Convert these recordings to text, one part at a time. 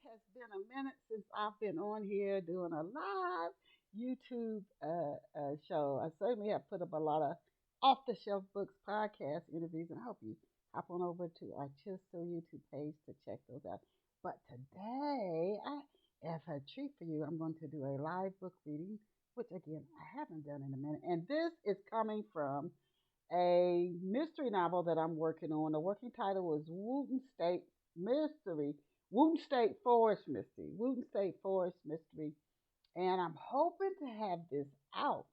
has been a minute since I've been on here doing a live YouTube show. I certainly have put up a lot of off the shelf books, podcast interviews, and I hope you hop on over to our Chistell YouTube page to check those out. But today, I have a treat for you. I'm going to do a live book reading, which again, I haven't done in a minute. And this is coming from a mystery novel that I'm working on. The working title is Wooten State Mystery, Wooten State Forest Mystery, Wooten State Forest Mystery. And I'm hoping to have this out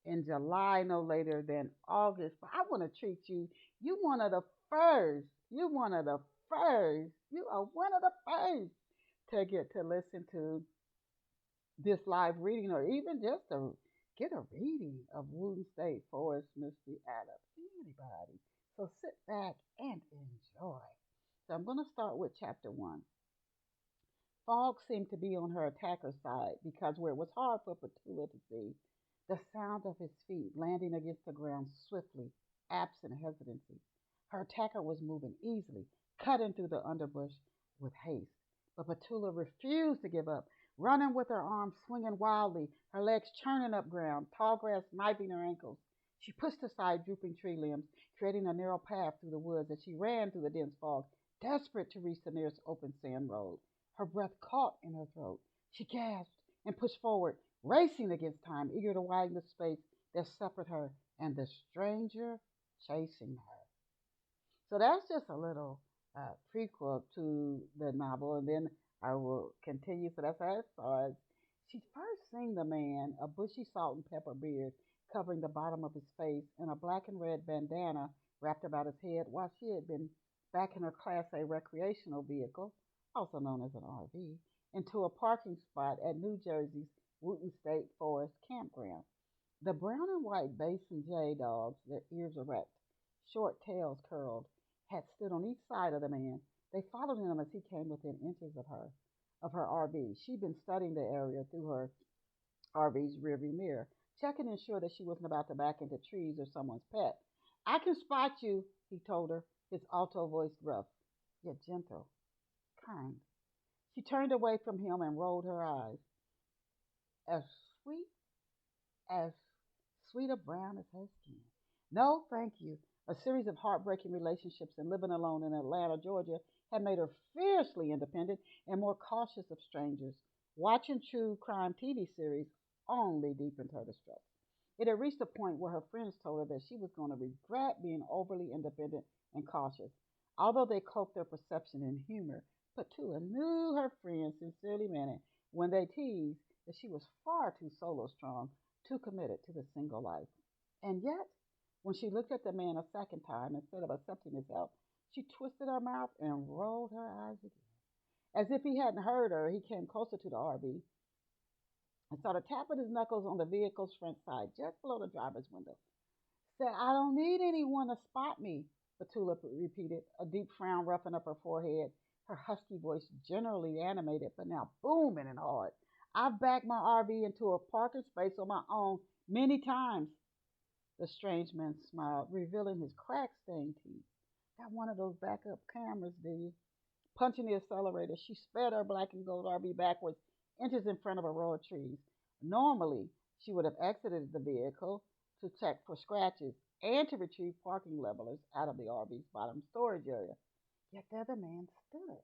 in July, no later than August. But I want to treat you. You one of the first. You one of the first. You are one of the first to get to listen to this live reading or even just to get a reading of Wooten State Forest Mystery out of anybody. So sit back and enjoy. So I'm going to start with chapter one. Fog seemed to be on her attacker's side because where it was hard for Petula to see, the sound of his feet landing against the ground swiftly, absent hesitancy. Her attacker was moving easily, cutting through the underbrush with haste. But Petula refused to give up, running with her arms swinging wildly, her legs churning up ground, tall grass knifing her ankles. She pushed aside drooping tree limbs, creating a narrow path through the woods as she ran through the dense fog, desperate to reach the nearest open sand road. Her breath caught in her throat. She gasped and pushed forward, racing against time, eager to widen the space that separated her and the stranger chasing her. So that's just a little prequel to the novel, and then I will continue. So that's how it starts. She first seen the man, a bushy salt and pepper beard covering the bottom of his face, and a black and red bandana wrapped about his head, while she had been back in her Class A recreational vehicle, also known as an RV, into a parking spot at New Jersey's Wooten State Forest campground. The brown and white Basin J dogs, their ears erect, short tails curled, had stood on each side of the man. They followed him as he came within inches of her RV. She'd been studying the area through her RV's rearview mirror, checking to ensure that she wasn't about to back into trees or someone's pet. I can spot you, he told her, his alto voice gruff, yet gentle, kind. She turned away from him and rolled her eyes. As sweet as sweet a brown as her skin. No, thank you. A series of heartbreaking relationships and living alone in Atlanta, Georgia, had made her fiercely independent and more cautious of strangers. Watching true crime TV series only deepened her distrust. It had reached a point where her friends told her that she was going to regret being overly independent and cautious. Although they cloaked their perception in humor, Petula knew her friends sincerely meant it when they teased that she was far too solo strong, too committed to the single life. And yet, when she looked at the man a second time, instead of accepting his help, she twisted her mouth and rolled her eyes again. As if he hadn't heard her, he came closer to the RV and started tapping his knuckles on the vehicle's front side, just below the driver's window. Said, I don't need anyone to spot me, Petula repeated, a deep frown roughing up her forehead, her husky voice generally animated, but now booming and hard. I've backed my RV into a parking space on my own many times. The strange man smiled, revealing his crack-stained teeth. Got one of those backup cameras, do you? Punching the accelerator, she sped her black and gold RV backwards, inches in front of a row of trees. Normally, she would have exited the vehicle to check for scratches and to retrieve parking levelers out of the RV's bottom storage area. Yet the other man stood,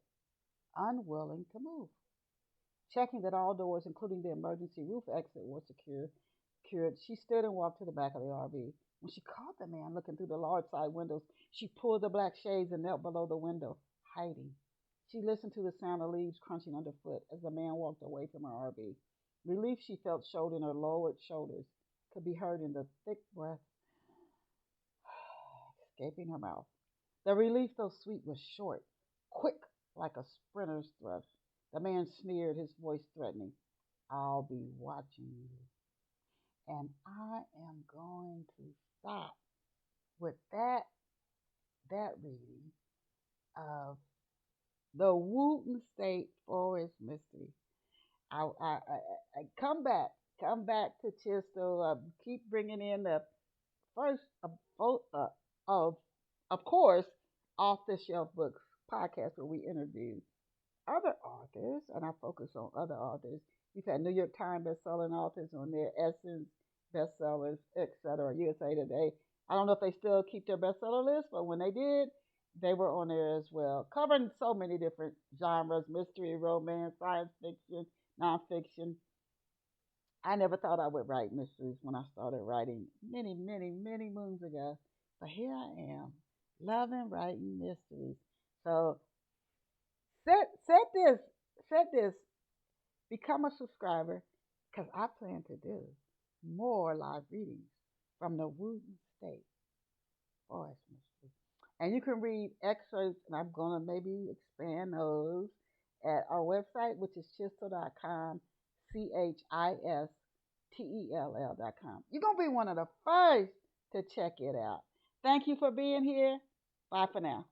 unwilling to move. Checking that all doors, including the emergency roof exit, were secured, she stood and walked to the back of the RV. When she caught the man looking through the large side windows, she pulled the black shades and knelt below the window, hiding. She listened to the sound of leaves crunching underfoot as the man walked away from her RV. Relief she felt showed in her lowered shoulders, could be heard in the thick breath escaping her mouth. The relief, though sweet, was short, quick like a sprinter's thrust. The man sneered, his voice threatening. I'll be watching you. And I am going to stop with that reading of the Wooten State Forest Mystery. I come back to Chistell. Keep bringing in the first of of course, off the shelf books podcast where we interview other authors, and I focus on other authors. We've had New York Times best-selling authors on there, Essence bestsellers, etc. USA Today. I don't know if they still keep their bestseller list, but when they did, they were on there as well, covering so many different genres: mystery, romance, science fiction, nonfiction. I never thought I would write mysteries when I started writing many, many, many moons ago. But here I am, loving writing mysteries. So set set this, become a subscriber, because I plan to do more live readings from the Wooten State Forest Mystery. And you can read excerpts, and I'm going to maybe expand those at our website, which is chistell.com, Chistell.com. You're going to be one of the first to check it out. Thank you for being here. Bye for now.